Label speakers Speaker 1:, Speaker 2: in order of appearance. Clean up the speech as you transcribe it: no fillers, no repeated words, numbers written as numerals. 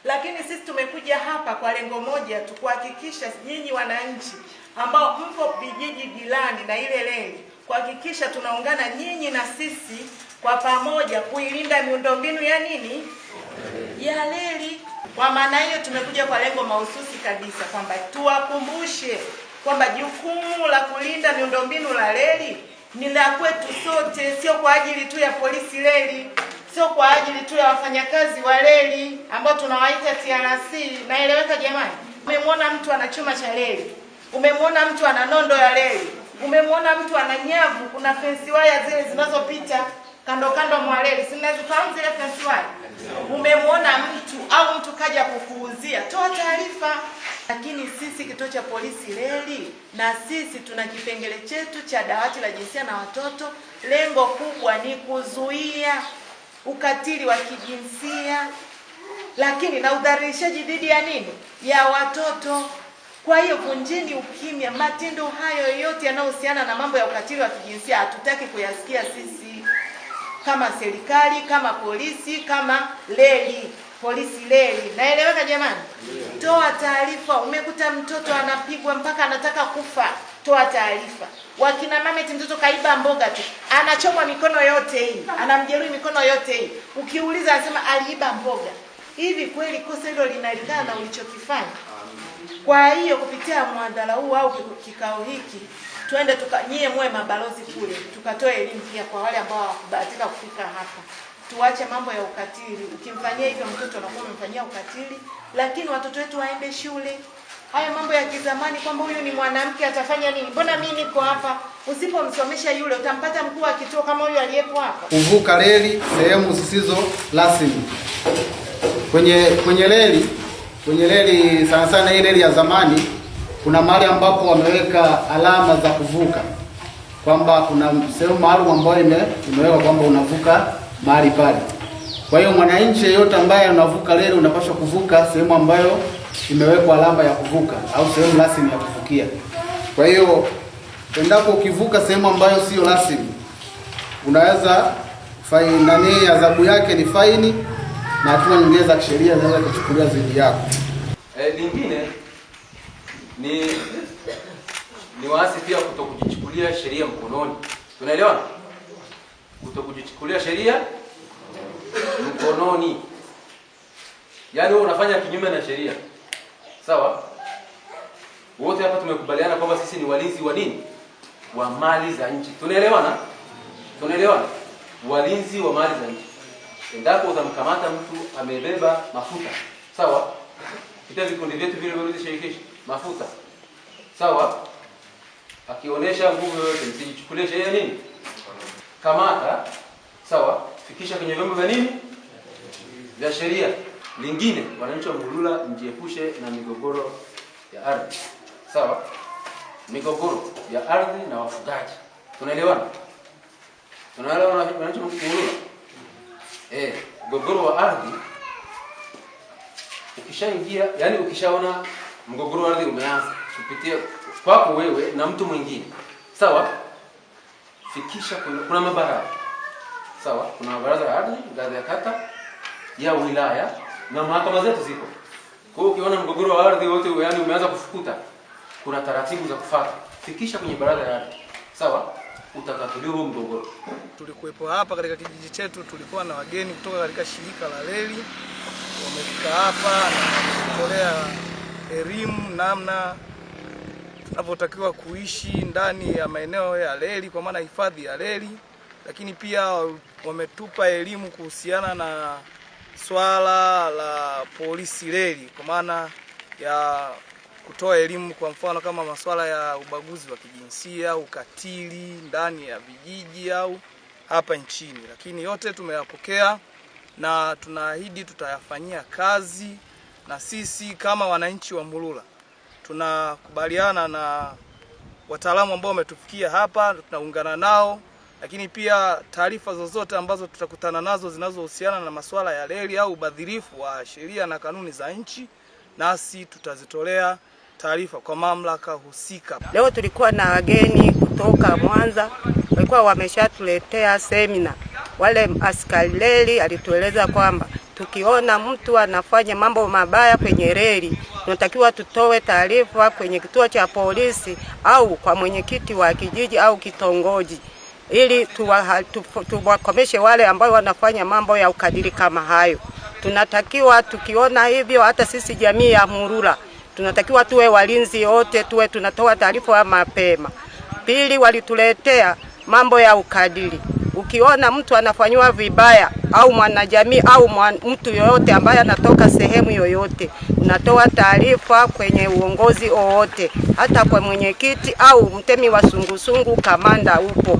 Speaker 1: Lakini sisi tumekuja hapa kwa lengo moja tu, kuhakikisha nyinyi wananchi ambao mpo vijiji jirani na ile reli, kuhakikisha tunaungana nyinyi na sisi kwa pamoja kuilinda miundombinu ya nini? Ya reli. Kwa maana hiyo tumekuja kwa lengo mahususi kabisa kwamba tuwakumbushe kwamba jukumu la kulinda miundombinu la reli ni la kwetu sote, sio kwa ajili tu ya polisi reli, sio kwa ajili tu ya wafanyakazi wa reli ambao tunawaita TRC. Naeleweka jamani? Umemwona mtu ana chuma cha reli, umemwona mtu ana nondo ya reli, umemwona mtu ana nyavu, kuna fence wire zile zinazopita kando kando mwa reli, si mnazifahamu zile fence wire? Umemwona mtu au mtu kaja kukuuzia, toa taarifa. Lakini sisi kituo cha polisi reli, na sisi tuna kipengele chetu cha dawati la jinsia na watoto. Lengo kubwa ni kuzuia ukatili wa kijinsia, lakini na udhalilishaji dhidi ya nini? Ya watoto. Kwa hiyo vunjini ukimya. Matendo hayo yote yanayohusiana na mambo ya ukatili wa kijinsia hatutaki kuyasikia sisi kama serikali, kama polisi, kama reli, polisi reli. Naeleweka jamani? Toa taarifa. Umekuta mtoto anapigwa mpaka anataka kufa, toa taarifa. Wakina mama eti mtoto kaiba mboga tu, anachomwa mikono yote hii, anamjeruhi mikono yote hii. Ukiuliza anasema aliiba mboga. Hivi kweli kosa hilo linalingana na ulichokifanya? Kwa hiyo kupitia mwadhara huu au kikao hiki, twende nyie muwe mabalozi kule, tukatoe elimu pia kwa wale ambao hawakubahatika kufika hapa. Tuache mambo ya ukatili. Ukimfanyia hivyo mtoto anakuwa umemfanyia ukatili, lakini watoto wetu waende shule. Haya mambo ya kizamani kwamba huyu ni mwanamke atafanya nini? Mbona mimi niko hapa? Usipomsomesha yule utampata mkuu wa kituo kama huyu aliyepo hapa.
Speaker 2: Kuvuka reli sehemu zisizo rasmi. Kwenye reli sana sana hii reli ya zamani, kuna mahali ambapo wameweka alama za kuvuka, kwamba kuna sehemu maalum ambayo imewekwa kwamba unavuka mahali pale. Kwa hiyo mwananchi yeyote ambaye unavuka reli unapaswa kuvuka sehemu ambayo imewekwa alama ya kuvuka au sehemu rasmi ya kuvukia. Kwa hiyo endapo ukivuka sehemu ambayo sio rasmi, unaweza faini, adhabu yake ni faini na hatua nyingine za kisheria zinaweza kuchukuliwa dhidi yako.
Speaker 3: Lingine ni waasi pia kutokujichukulia sheria mkononi. Tunaelewana? Kutokujichukulia sheria mkononi. Yaani wewe unafanya kinyume na sheria. Sawa? Wote hapa tumekubaliana kwamba sisi ni walinzi wa nini? Wa mali za nchi. Tunaelewana? Tunaelewana? Walinzi wa mali za nchi. Endapo utamkamata mtu amebeba mafuta, sawa? Kita vikundi vyetu vile vile shirikisho mafuta. Sawa? Akionyesha nguvu yoyote, msijichukulie sheria nini? Kamata, sawa? Fikisha kwenye vyombo vya nini? Vya sheria. Lingine, wananchi wa Mbulula mjiepushe na migogoro ya ardhi. Sawa? Migogoro ya ardhi na wafugaji. Tunaelewana? Tunaelewana wananchi wa Mbulula? Mgogoro wa ardhi ukishaingia, yani ukishaona mgogoro wa ardhi umeanza kupitia kwako wewe na mtu mwingine, sawa? Fikisha kuna mabaraza. Sawa? Kuna mabaraza ya ardhi, ngazi ya kata, ya wilaya na mahakama zetu zipo. Kwa hiyo ukiona mgogoro wa ardhi wote yani umeanza kufukuta, kuna taratibu za kufuata. Fikisha kwenye baraza ya ardhi. Sawa? Utatatuliwa huo mgogoro.
Speaker 4: Tulikuwepo hapa katika kijiji chetu, tulikuwa na wageni kutoka katika shirika la reli. Wamefika hapa na kutolea elimu namna tunavyotakiwa kuishi ndani ya maeneo ya reli, kwa maana hifadhi ya reli. Lakini pia wametupa elimu kuhusiana na swala la polisi reli, kwa maana ya kutoa elimu kwa mfano kama masuala ya ubaguzi wa kijinsia, ukatili ndani ya vijiji au hapa nchini. Lakini yote tumeyapokea na tunaahidi tutayafanyia kazi, na sisi kama wananchi wa Mbulula tunakubaliana na wataalamu ambao wametufikia hapa, tunaungana nao. Lakini pia taarifa zozote ambazo tutakutana nazo zinazohusiana na masuala ya reli au ubadhirifu wa sheria na kanuni za nchi, nasi tutazitolea taarifa kwa mamlaka husika.
Speaker 5: Leo tulikuwa na wageni kutoka Mwanza, walikuwa wameshatuletea semina. Wale askari reli alitueleza kwamba tukiona mtu anafanya mambo mabaya kwenye reli, tunatakiwa tutoe taarifa kwenye kituo cha polisi au kwa mwenyekiti wa kijiji au kitongoji, ili tuwakomeshe wale ambao wanafanya mambo ya ukatili kama hayo. Tunatakiwa tukiona hivyo, hata sisi jamii ya Murula tunatakiwa tuwe walinzi wote, tuwe tunatoa taarifa mapema. Pili, walituletea mambo ya ukatili. Ukiona mtu anafanywa vibaya au mwanajamii au mtu yoyote ambaye anatoka sehemu yoyote, natoa taarifa kwenye uongozi wowote, hata kwa mwenyekiti au mtemi wa sungusungu, kamanda upo.